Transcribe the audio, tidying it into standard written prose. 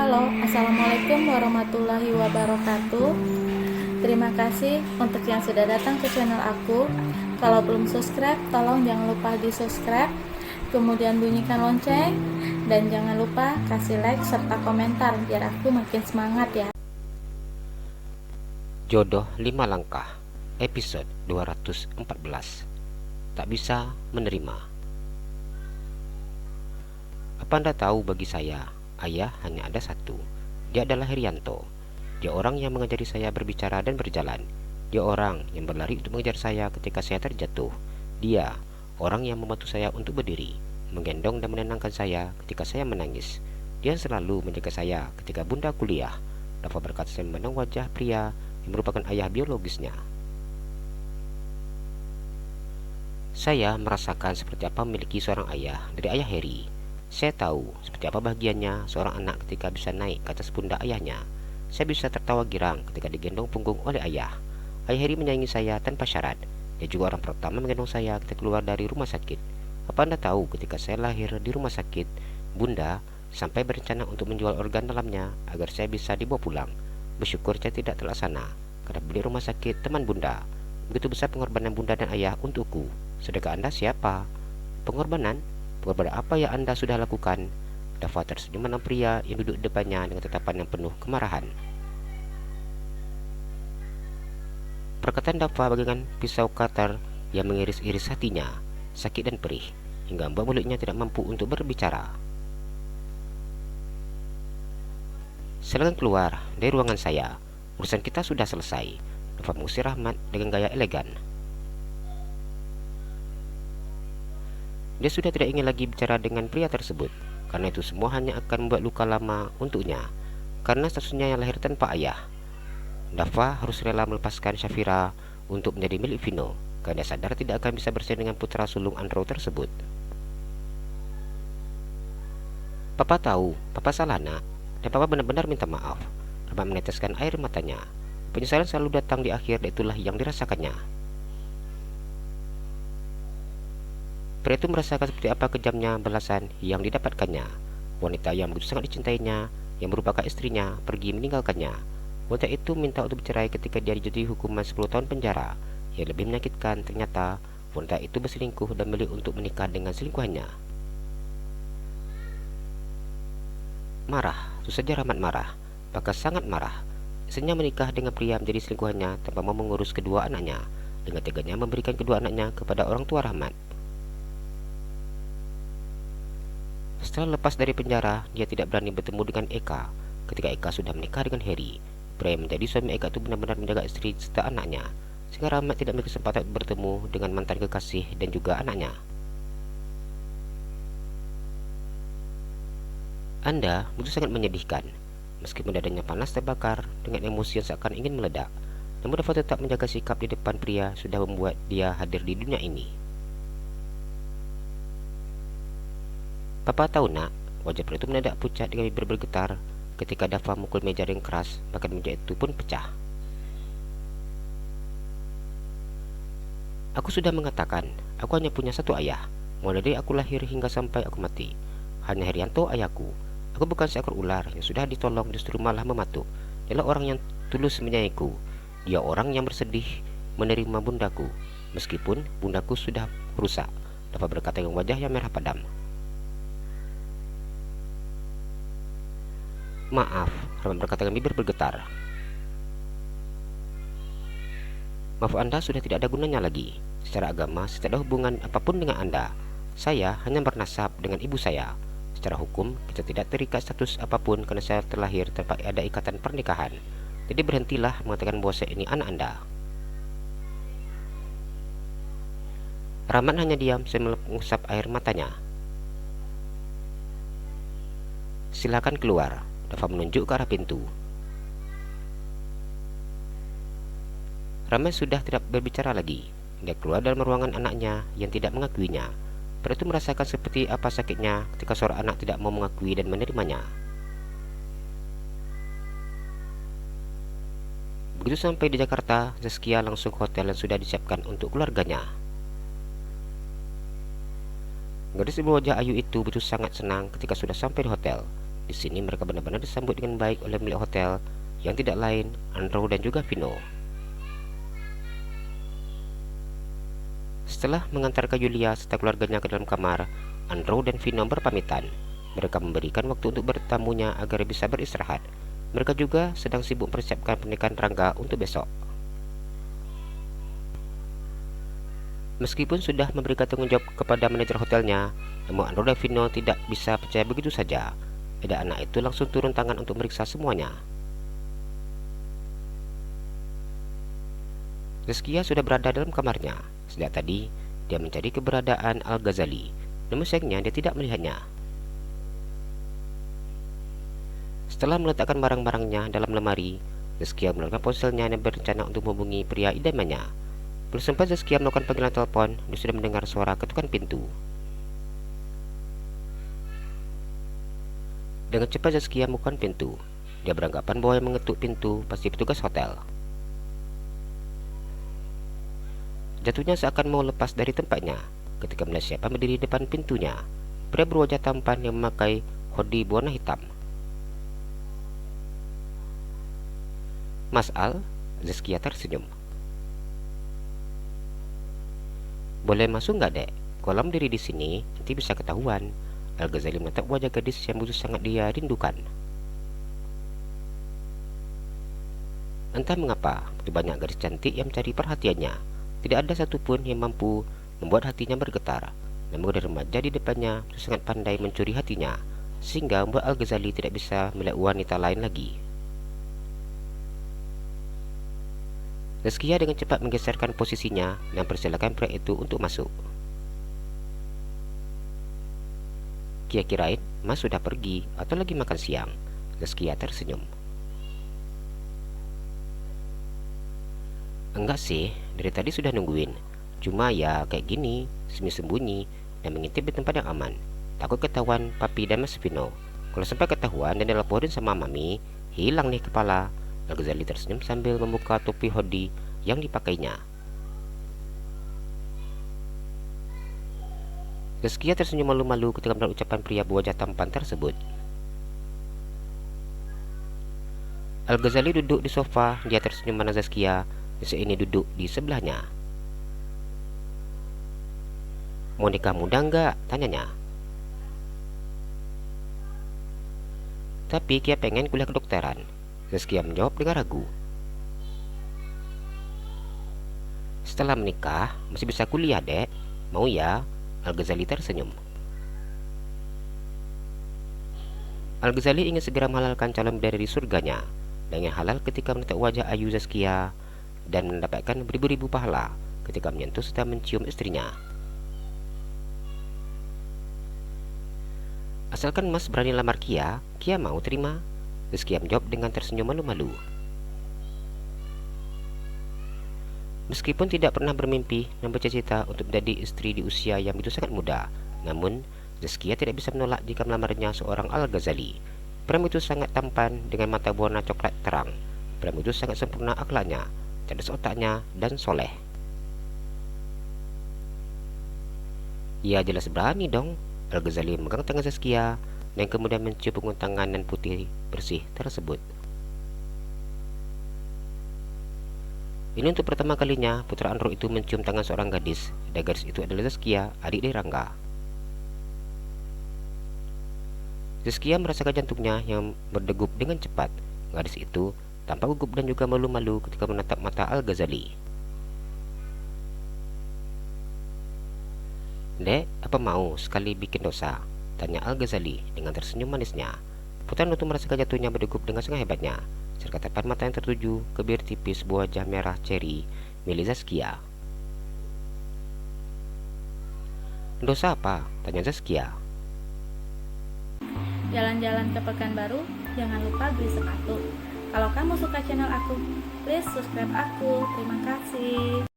Halo, Assalamualaikum warahmatullahi wabarakatuh. Terima kasih untuk yang sudah datang ke channel aku. Kalau belum subscribe, tolong jangan lupa di subscribe, kemudian bunyikan lonceng, dan jangan lupa kasih like serta komentar biar aku makin semangat ya. Jodoh 5 Langkah, episode 214. Tak bisa menerima. Apa Anda tahu, bagi saya, ayah hanya ada satu. Dia adalah Herianto. Dia orang yang mengajari saya berbicara dan berjalan. Dia orang yang berlari untuk mengejar saya ketika saya terjatuh. Dia orang yang membantu saya untuk berdiri, menggendong dan menenangkan saya ketika saya menangis. Dia selalu menjaga saya ketika bunda kuliah. Dapat berkata sambil memandang wajah pria yang merupakan ayah biologisnya. Saya merasakan seperti apa memiliki seorang ayah dari ayah Harry. Saya tahu seperti apa bahagianya seorang anak ketika bisa naik ke atas pundak ayahnya. Saya bisa tertawa girang ketika digendong punggung oleh ayah. Ayah Harry menyayangi saya tanpa syarat. Dia juga orang pertama menggendong saya ketika keluar dari rumah sakit. Apa Anda tahu, ketika saya lahir di rumah sakit, bunda sampai berencana untuk menjual organ dalamnya agar saya bisa dibawa pulang. Bersyukur saya tidak terlaksana karena beli rumah sakit teman bunda. Begitu besar pengorbanan bunda dan ayah untukku. Sedekah Anda siapa? Pengorbanan? Pengorbanan apa yang Anda sudah lakukan? Dafa tersenyum menatap pria yang duduk di depannya dengan tatapan yang penuh kemarahan. Perkataan Dafa bagaikan pisau cutter yang mengiris-iris hatinya, sakit dan perih, hingga membuat mulutnya tidak mampu untuk berbicara. Silakan keluar dari ruangan saya. Urusan kita sudah selesai. Dafa mengusir Rahmat dengan gaya elegan. Dia sudah tidak ingin lagi bicara dengan pria tersebut, karena itu semua hanya akan membuat luka lama untuknya. Karena statusnya yang lahir tanpa ayah, Dafa harus rela melepaskan Syafira untuk menjadi milik Vino, karena dia sadar tidak akan bisa bersaing dengan putra sulung Andro tersebut. Papa tahu, Papa salah nak, dan Papa benar-benar minta maaf. Rahmat meneteskan air matanya. Penyesalan selalu datang di akhir, dan itulah yang dirasakannya. Pria itu merasakan seperti apa kejamnya balasan yang didapatkannya. Wanita yang begitu sangat dicintainya, yang merupakan istrinya, pergi meninggalkannya. Wanita itu minta untuk bercerai ketika dia dijatuhi hukuman 10 tahun penjara. Yang lebih menyakitkan, ternyata wanita itu berselingkuh dan memilih untuk menikah dengan selingkuhannya. Marah, tentu saja Rahmat marah, bahkan sangat marah. Istrinya menikah dengan pria menjadi selingkuhannya tanpa mau mengurus kedua anaknya. Dengan teganya memberikan kedua anaknya kepada orang tua Rahmat. Setelah lepas dari penjara, dia tidak berani bertemu dengan Eka. Ketika Eka sudah menikah dengan Harry, pria yang menjadi suami Eka itu benar-benar menjaga istri serta anaknya, sehingga Rahmat tidak memiliki kesempatan bertemu dengan mantan kekasih dan juga anaknya. Anda begitu sangat menyedihkan. Meskipun dadanya panas terbakar dengan emosi yang seakan ingin meledak, namun Dafa tetap menjaga sikap di depan pria sudah membuat dia hadir di dunia ini. Papa tahu nak, wajah pria itu mendadak pucat dengan bibir bergetar ketika Dafa memukul meja dengan keras, bahkan meja itu pun pecah. Aku sudah mengatakan, aku hanya punya satu ayah, mulai dari aku lahir hingga sampai aku mati. Hanya Herianto ayahku. Aku bukan seekor ular yang sudah ditolong justru malah mematuk. Dialah orang yang tulus menyayangiku. Dia orang yang bersedih menerima bundaku, meskipun bundaku sudah rusak. Dafa berkata dengan wajah yang merah padam. Maaf, Rahmat berkata dengan bibir bergetar. Maaf Anda sudah tidak ada gunanya lagi. Secara agama, saya tidak ada hubungan apapun dengan Anda. Saya hanya bernasab dengan ibu saya. Secara hukum, kita tidak terikat status apapun karena saya terlahir tanpa ada ikatan pernikahan. Jadi berhentilah mengatakan bahwa saya ini anak Anda. Rahmat hanya diam sambil mengusap air matanya. Silakan keluar. Dafa menunjuk ke arah pintu. Rahmat sudah tidak berbicara lagi. Dia keluar dalam ruangan anaknya yang tidak mengakuinya. Pria itu merasakan seperti apa sakitnya ketika seorang anak tidak mau mengakui dan menerimanya. Begitu sampai di Jakarta, Zaskia langsung ke hotel yang sudah disiapkan untuk keluarganya. Gadis berwajah ayu itu begitu sangat senang ketika sudah sampai di hotel. Di sini mereka benar-benar disambut dengan baik oleh pemilik hotel yang tidak lain Andrew dan juga Vino. Setelah mengantarkan Yulia serta keluarganya ke dalam kamar, Andrew dan Vino berpamitan. Mereka memberikan waktu untuk bertamunya agar bisa beristirahat. Mereka juga sedang sibuk mempersiapkan pernikahan Rangga untuk besok. Meskipun sudah memberikan tanggung jawab kepada manajer hotelnya, namun Andrew dan Vino tidak bisa percaya begitu saja. Ada anak itu langsung turun tangan untuk meriksa semuanya. Zaskia sudah berada dalam kamarnya. Sejak tadi, dia mencari keberadaan Al-Ghazali, namun sayangnya dia tidak melihatnya. Setelah meletakkan barang-barangnya dalam lemari, Zaskia mengeluarkan ponselnya dan berencana untuk menghubungi pria idamannya. Belum sempat Zaskia melakukan panggilan telepon, dia sudah mendengar suara ketukan pintu. Dengan cepat Zaskia membuka pintu. Dia beranggapan bahwa yang mengetuk pintu pasti petugas hotel. Jatuhnya seakan mau lepas dari tempatnya ketika melihat siapa berdiri di depan pintunya. Pria berwajah tampan yang memakai hoodie berwarna hitam. "Mas Al?" Zaskia tersenyum. "Boleh masuk nggak, Dek? Kalau berdiri di sini nanti bisa ketahuan." Al-Ghazali menatap wajah gadis yang begitu sangat dia rindukan. Entah mengapa, begitu banyak gadis cantik yang mencari perhatiannya. Tidak ada satupun yang mampu membuat hatinya bergetar. Namun dari remaja di depannya itu sangat pandai mencuri hatinya, sehingga membuat Al-Ghazali tidak bisa melihat wanita lain lagi. Zaskia dengan cepat menggeserkan posisinya dan persilakan pria itu untuk masuk. "Kira-kirain Mas sudah pergi atau lagi makan siang?" Zaskia tersenyum. "Enggak sih, dari tadi sudah nungguin. Cuma ya kayak gini, sembunyi-sembunyi dan mengintip di tempat yang aman. Takut ketahuan Papi dan Mas Vino. Kalau sampai ketahuan dan dilaporin sama Mami, hilang nih kepala." Al-Ghazali tersenyum sambil membuka topi hoodie yang dipakainya. Zaskia tersenyum malu-malu ketika mendengar ucapan pria berwajah tampan tersebut. Al-Ghazali duduk di sofa. Dia tersenyum memandang Zaskia yang ini duduk di sebelahnya. "Mau nikah muda enggak?" tanyanya. "Tapi Kia pengen kuliah kedokteran." Zaskia menjawab dengan ragu. "Setelah menikah masih bisa kuliah, Dek. Mau ya?" Al-Ghazali tersenyum. Al-Ghazali ingin segera menghalalkan calon bidadari surganya dan ingin halal ketika menatap wajah ayu Zaskia dan mendapatkan beribu-ribu pahala ketika menyentuh serta mencium istrinya. "Asalkan Mas berani lamar Kia, Kia mau terima?" Zaskia menjawab dengan tersenyum malu-malu. Meskipun tidak pernah bermimpi dan bercita-cita untuk menjadi istri di usia yang begitu sangat muda, namun Zaskia tidak bisa menolak jika melamarnya seorang Al-Ghazali. Pria itu sangat tampan dengan mata berwarna coklat terang. Pria itu sangat sempurna akhlaknya, cerdas otaknya, dan soleh. "Ya jelas berani dong." Al-Ghazali memegang tangan Zaskia dan kemudian mencium punggung tangan dan putih bersih tersebut. Ini untuk pertama kalinya putra Andrew itu mencium tangan seorang gadis, dan gadis itu adalah Zaskia, adik dari Rangga. Zaskia merasakan jantungnya yang berdegup dengan cepat. Gadis itu tampak gugup dan juga malu-malu ketika menatap mata Al-Ghazali. "Dek, apa mau sekali bikin dosa?" tanya Al-Ghazali dengan tersenyum manisnya. Putra Andrew merasakan jantungnya berdegup dengan sangat hebatnya. Serta tatapan mata yang tertuju ke bibir tipis wajah merah ceri milik Zaskia. "Dosa apa?" tanya Zaskia. Jalan-jalan ke Pekanbaru, jangan lupa beli sepatu. Kalau kamu suka channel aku, please subscribe aku. Terima kasih.